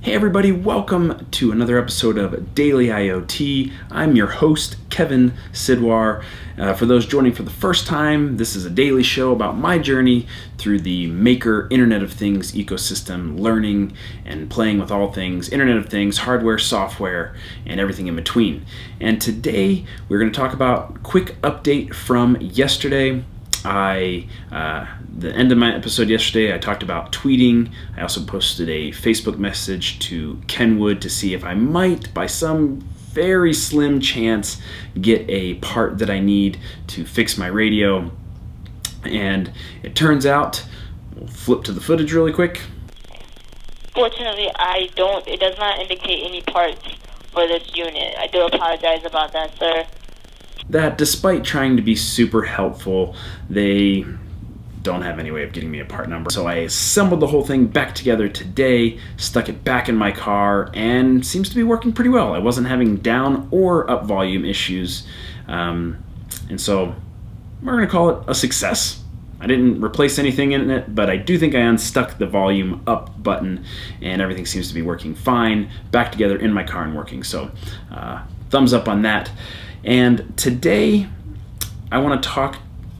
Hey everybody, welcome to another episode of Daily IoT. I'm your host, Kevin Sidwar. For those joining for the first time, this is a daily show about my journey through the Maker Internet of Things ecosystem, learning and playing with all things Internet of Things, hardware, software, and everything in between. And today we're going to talk about a quick update from yesterday. The end of my episode yesterday, I talked about tweeting. I also posted a Facebook message to Kenwood to see if I might, by some very slim chance, get a part that I need to fix my radio. And it turns out, we'll flip to the footage really quick. Fortunately, it does not indicate any parts for this unit. I do apologize about that, sir. That despite trying to be super helpful, they don't have any way of getting me a part number. So I assembled the whole thing back together today, stuck it back in my car, and seems to be working pretty well. I wasn't having down or up volume issues, and so we're going to call it a success. I didn't replace anything in it, but I do think I unstuck the volume up button, and everything seems to be working fine, back together in my car and working. So thumbs up on that. And today I want to talk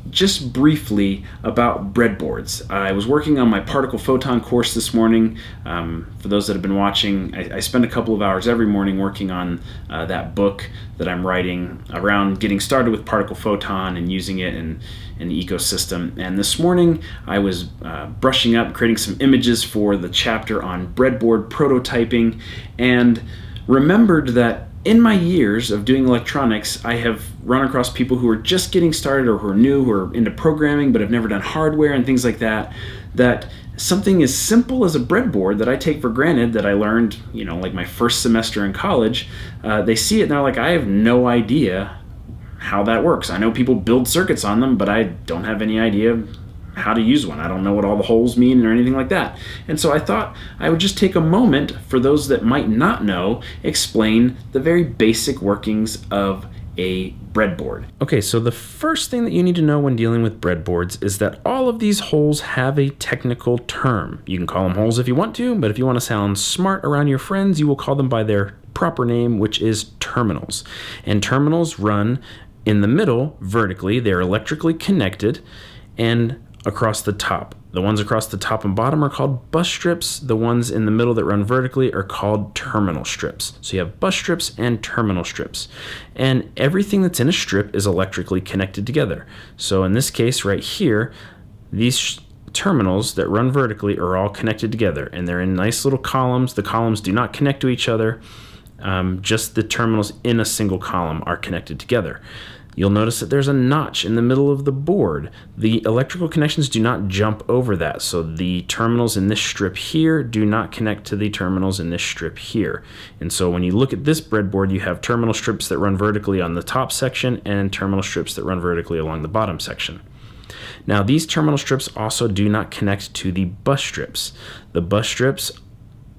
just briefly about breadboards. I was working on my particle photon course this morning. For those that have been watching, I spend a couple of hours every morning working on that book that I'm writing around getting started with particle photon and using it in the ecosystem. And this morning I was brushing up, creating some images for the chapter on breadboard prototyping, and remembered that in my years of doing electronics, I have run across people who are just getting started or who are new, who are into programming but have never done hardware and things like that, that something as simple as a breadboard that I take for granted that I learned, like my first semester in college, they see it and they're like, I have no idea how that works. I know people build circuits on them, but I don't have any idea how to use one. I don't know what all the holes mean or anything like that. And so I thought I would just take a moment for those that might not know, explain the very basic workings of a breadboard. Okay, so the first thing that you need to know when dealing with breadboards is that all of these holes have a technical term. You can call them holes if you want to, but if you want to sound smart around your friends, you will call them by their proper name, which is terminals. And terminals run in the middle vertically. They're electrically connected, and across the top. The ones across the top and bottom are called bus strips. The ones in the middle that run vertically are called terminal strips. So you have bus strips and terminal strips. And everything that's in a strip is electrically connected together. So in this case right here, these terminals that run vertically are all connected together, and they're in nice little columns. The columns do not connect to each other. Just the terminals in a single column are connected together. You'll notice that there's a notch in the middle of the board. The electrical connections do not jump over that, so the terminals in this strip here do not connect to the terminals in this strip here. And so when you look at this breadboard, you have terminal strips that run vertically on the top section and terminal strips that run vertically along the bottom section. Now, these terminal strips also do not connect to the bus strips. The bus strips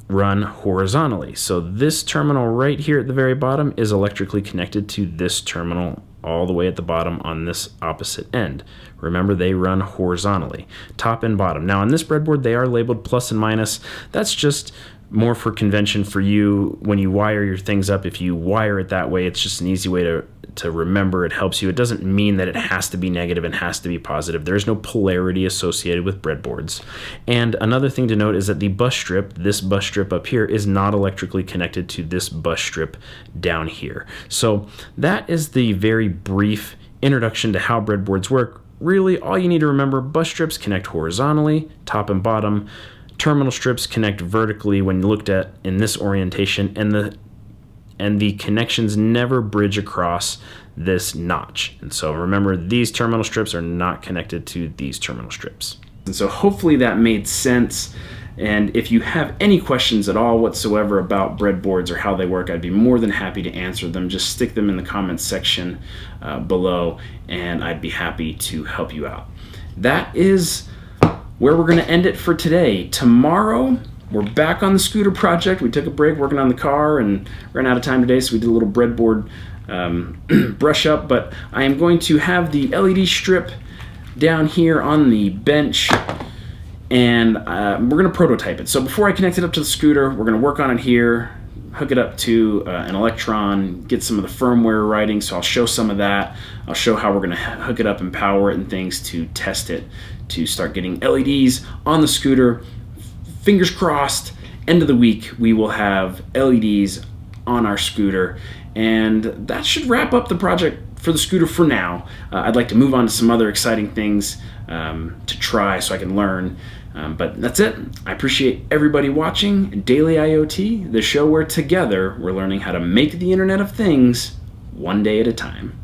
run horizontally. So this terminal right here at the very bottom is electrically connected to this terminal all the way at the bottom on this opposite end. Remember, they run horizontally, top and bottom. Now on this breadboard, they are labeled plus and minus. That's just more for convention for you when you wire your things up. If you wire it that way, it's just an easy way to remember. It helps you. It doesn't mean that it has to be negative and has to be positive. There is no polarity associated with breadboards. And another thing to note is that the bus strip, this bus strip up here, is not electrically connected to this bus strip down here. So that is the very brief introduction to how breadboards work. Really, all you need to remember, bus strips connect horizontally, top and bottom. Terminal strips connect vertically when looked at in this orientation, and the connections never bridge across this notch. And so remember, these terminal strips are not connected to these terminal strips. And so hopefully that made sense. And if you have any questions at all whatsoever about breadboards or how they work, I'd be more than happy to answer them. Just stick them in the comments section below, and I'd be happy to help you out. That is where we're going to end it for today. Tomorrow, we're back on the scooter project. We took a break working on the car and ran out of time today, so we did a little breadboard brush up. But I am going to have the LED strip down here on the bench and we're going to prototype it. So before I connect it up to the scooter, we're going to work on it here, hook it up to an Electron, get some of the firmware writing, so I'll show some of that. I'll show how we're going to hook it up and power it and things to test it, to start getting LEDs on the scooter. Fingers crossed, end of the week we will have LEDs on our scooter, and that should wrap up the project for the scooter for now. I'd like to move on to some other exciting things to try so I can learn. But that's it. I appreciate everybody watching Daily IoT, the show where together we're learning how to make the Internet of Things one day at a time.